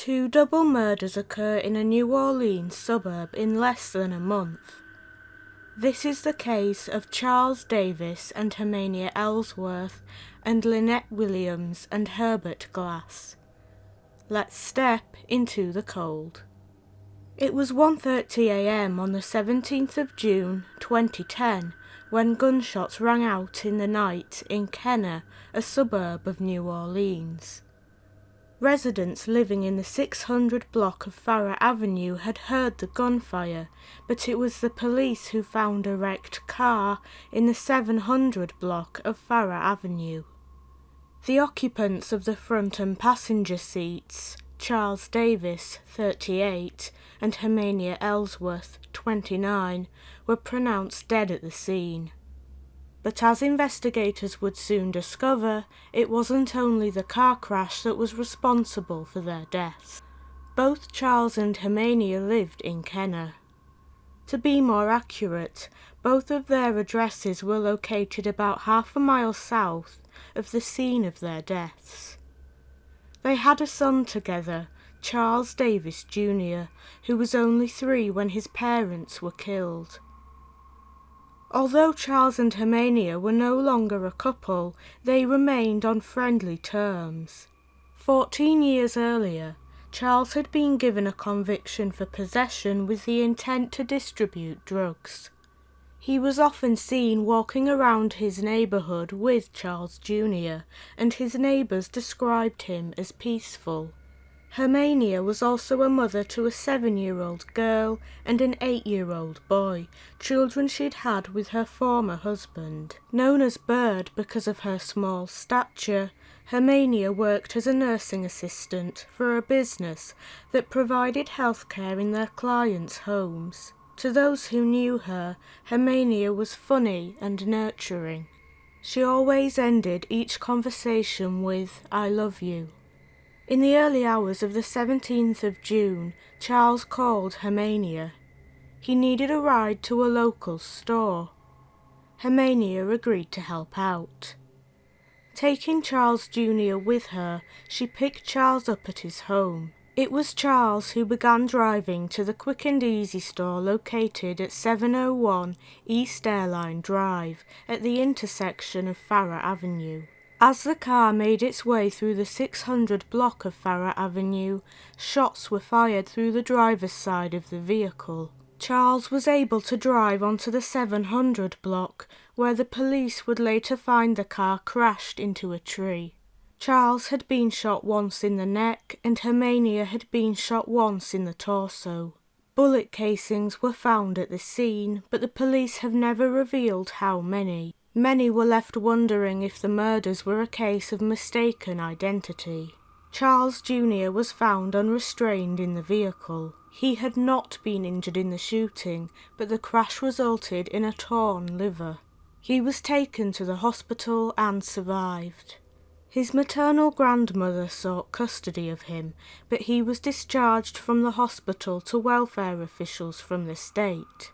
Two double murders occur in a New Orleans suburb in less than a month. This is the case of Charles Davis and Hermania Ellsworth and Lynette Williams and Herbert Glass. Let's step into the cold. It was 1:30 a.m. on the 17th of June 2010 when gunshots rang out in the night in Kenner, a suburb of New Orleans. Residents living in the 600 block of Farrar Avenue had heard the gunfire, but it was the police who found a wrecked car in the 700 block of Farrar Avenue. The occupants of the front and passenger seats, Charles Davis, 38, and Hermania Ellsworth, 29, were pronounced dead at the scene. But as investigators would soon discover, it wasn't only the car crash that was responsible for their deaths. Both Charles and Hermania lived in Kenner. To be more accurate, both of their addresses were located about half a mile south of the scene of their deaths. They had a son together, Charles Davis Jr., who was only 3 when his parents were killed. Although Charles and Hermania were no longer a couple, they remained on friendly terms. 14 years earlier, Charles had been given a conviction for possession with the intent to distribute drugs. He was often seen walking around his neighbourhood with Charles Jr., and his neighbours described him as peaceful. Hermania was also a mother to a 7-year-old girl and an 8-year-old boy, children she'd had with her former husband. Known as Bird because of her small stature, Hermania worked as a nursing assistant for a business that provided healthcare in their clients' homes. To those who knew her, Hermania was funny and nurturing. She always ended each conversation with, "I love you." In the early hours of the 17th of June, Charles called Hermania. He needed a ride to a local store. Hermania agreed to help out. Taking Charles Jr. with her, she picked Charles up at his home. It was Charles who began driving to the Quick and Easy store located at 701 East Airline Drive at the intersection of Farrar Avenue. As the car made its way through the 600 block of Farrar Avenue, shots were fired through the driver's side of the vehicle. Charles was able to drive onto the 700 block, where the police would later find the car crashed into a tree. Charles had been shot once in the neck, and Hermania had been shot once in the torso. Bullet casings were found at the scene, but the police have never revealed how many. Many were left wondering if the murders were a case of mistaken identity. Charles Jr. was found unrestrained in the vehicle. He had not been injured in the shooting, but the crash resulted in a torn liver. He was taken to the hospital and survived. His maternal grandmother sought custody of him, but he was discharged from the hospital to welfare officials from the state.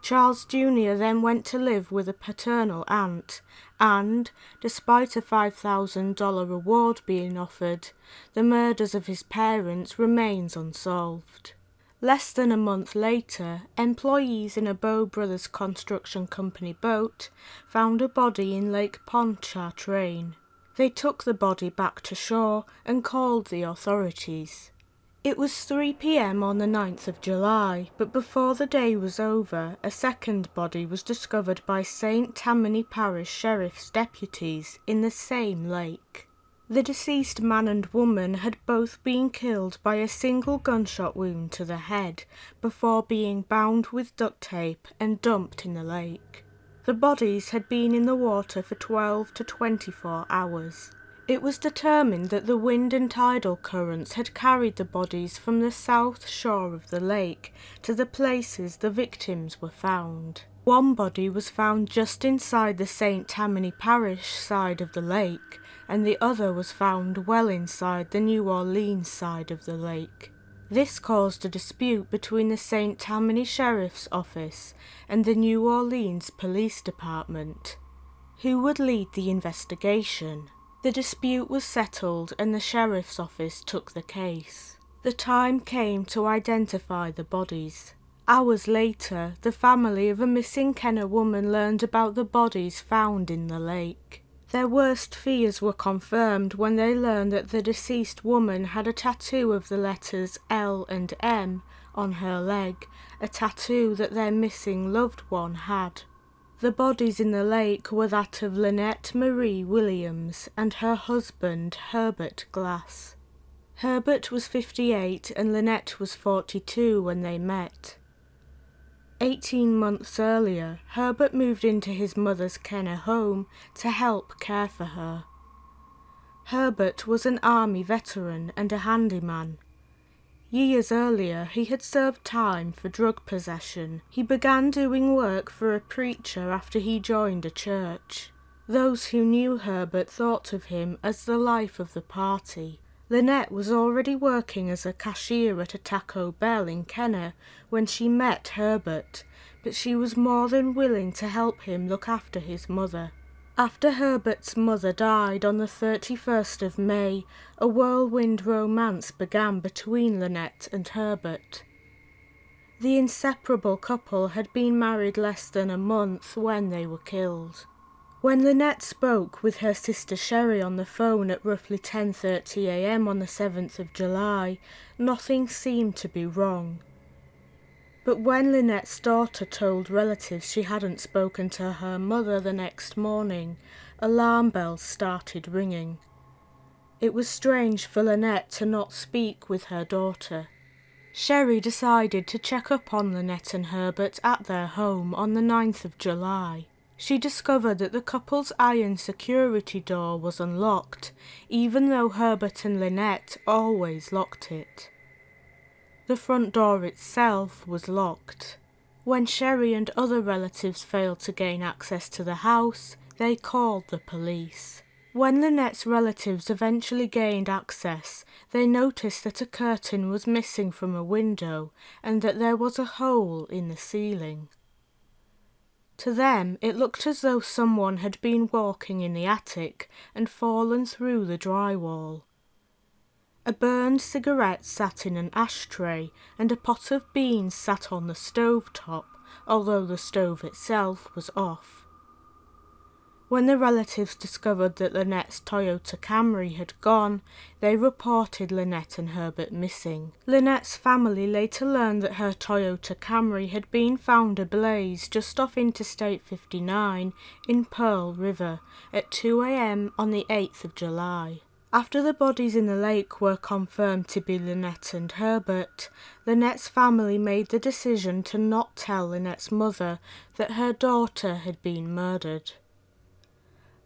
Charles Jr. then went to live with a paternal aunt, and, despite a $5,000 reward being offered, the murders of his parents remains unsolved. Less than a month later, employees in a Bow Brothers construction company boat found a body in Lake Pontchartrain. They took the body back to shore and called the authorities. It was 3 p.m. on the 9th of July, but before the day was over, a second body was discovered by St. Tammany Parish Sheriff's deputies in the same lake. The deceased man and woman had both been killed by a single gunshot wound to the head before being bound with duct tape and dumped in the lake. The bodies had been in the water for 12 to 24 hours. It was determined that the wind and tidal currents had carried the bodies from the south shore of the lake to the places the victims were found. One body was found just inside the St. Tammany Parish side of the lake, and the other was found well inside the New Orleans side of the lake. This caused a dispute between the St. Tammany Sheriff's Office and the New Orleans Police Department. Who would lead the investigation? The dispute was settled and the sheriff's office took the case. The time came to identify the bodies. Hours later, the family of a missing Kenner woman learned about the bodies found in the lake. Their worst fears were confirmed when they learned that the deceased woman had a tattoo of the letters L and M on her leg, a tattoo that their missing loved one had. The bodies in the lake were that of Lynette Marie Williams and her husband Herbert Glass. Herbert was 58 and Lynette was 42 when they met. 18 months earlier, Herbert moved into his mother's Kenner home to help care for her. Herbert was an army veteran and a handyman. Years earlier, he had served time for drug possession. He began doing work for a preacher after he joined a church. Those who knew Herbert thought of him as the life of the party. Lynette was already working as a cashier at a Taco Bell in Kenner when she met Herbert, but she was more than willing to help him look after his mother. After Herbert's mother died on the 31st of May, a whirlwind romance began between Lynette and Herbert. The inseparable couple had been married less than a month when they were killed. When Lynette spoke with her sister Sherry on the phone at roughly 10:30 a.m. on the 7th of July, nothing seemed to be wrong. But when Lynette's daughter told relatives she hadn't spoken to her mother the next morning, alarm bells started ringing. It was strange for Lynette to not speak with her daughter. Sherry decided to check up on Lynette and Herbert at their home on the 9th of July. She discovered that the couple's iron security door was unlocked, even though Herbert and Lynette always locked it. The front door itself was locked. When Sherry and other relatives failed to gain access to the house, they called the police. When Lynette's relatives eventually gained access, they noticed that a curtain was missing from a window and that there was a hole in the ceiling. To them, it looked as though someone had been walking in the attic and fallen through the drywall. A burned cigarette sat in an ashtray, and a pot of beans sat on the stove top, although the stove itself was off. When the relatives discovered that Lynette's Toyota Camry had gone, they reported Lynette and Herbert missing. Lynette's family later learned that her Toyota Camry had been found ablaze just off Interstate 59 in Pearl River at 2 a.m. on the 8th of July. After the bodies in the lake were confirmed to be Lynette and Herbert, Lynette's family made the decision to not tell Lynette's mother that her daughter had been murdered.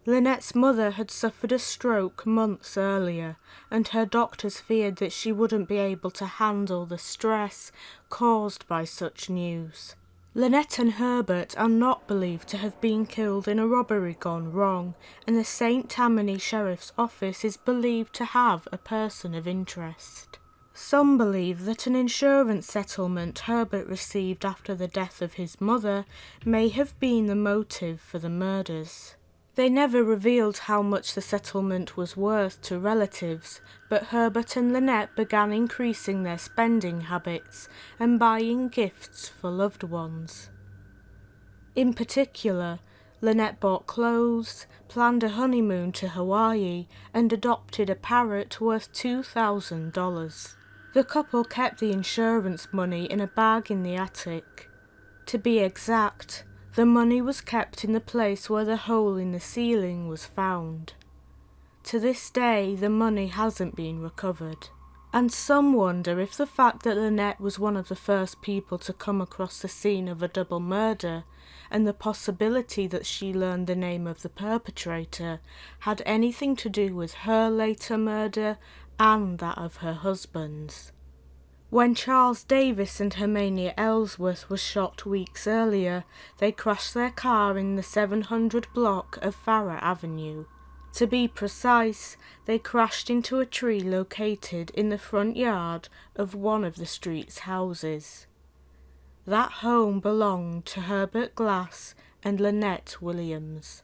Lynette's mother had suffered a stroke months earlier, and her doctors feared that she wouldn't be able to handle the stress caused by such news. Lynette and Herbert are not believed to have been killed in a robbery gone wrong, and the St. Tammany Sheriff's Office is believed to have a person of interest. Some believe that an insurance settlement Herbert received after the death of his mother may have been the motive for the murders. They never revealed how much the settlement was worth to relatives, but Herbert and Lynette began increasing their spending habits and buying gifts for loved ones. In particular, Lynette bought clothes, planned a honeymoon to Hawaii, and adopted a parrot worth $2,000. The couple kept the insurance money in a bag in the attic. To be exact, the money was kept in the place where the hole in the ceiling was found. To this day, the money hasn't been recovered. And some wonder if the fact that Lynette was one of the first people to come across the scene of a double murder, and the possibility that she learned the name of the perpetrator, had anything to do with her later murder and that of her husband's. When Charles Davis and Hermania Ellsworth were shot weeks earlier, they crashed their car in the 700 block of Farrar Avenue. To be precise, they crashed into a tree located in the front yard of one of the street's houses. That home belonged to Herbert Glass and Lynette Williams.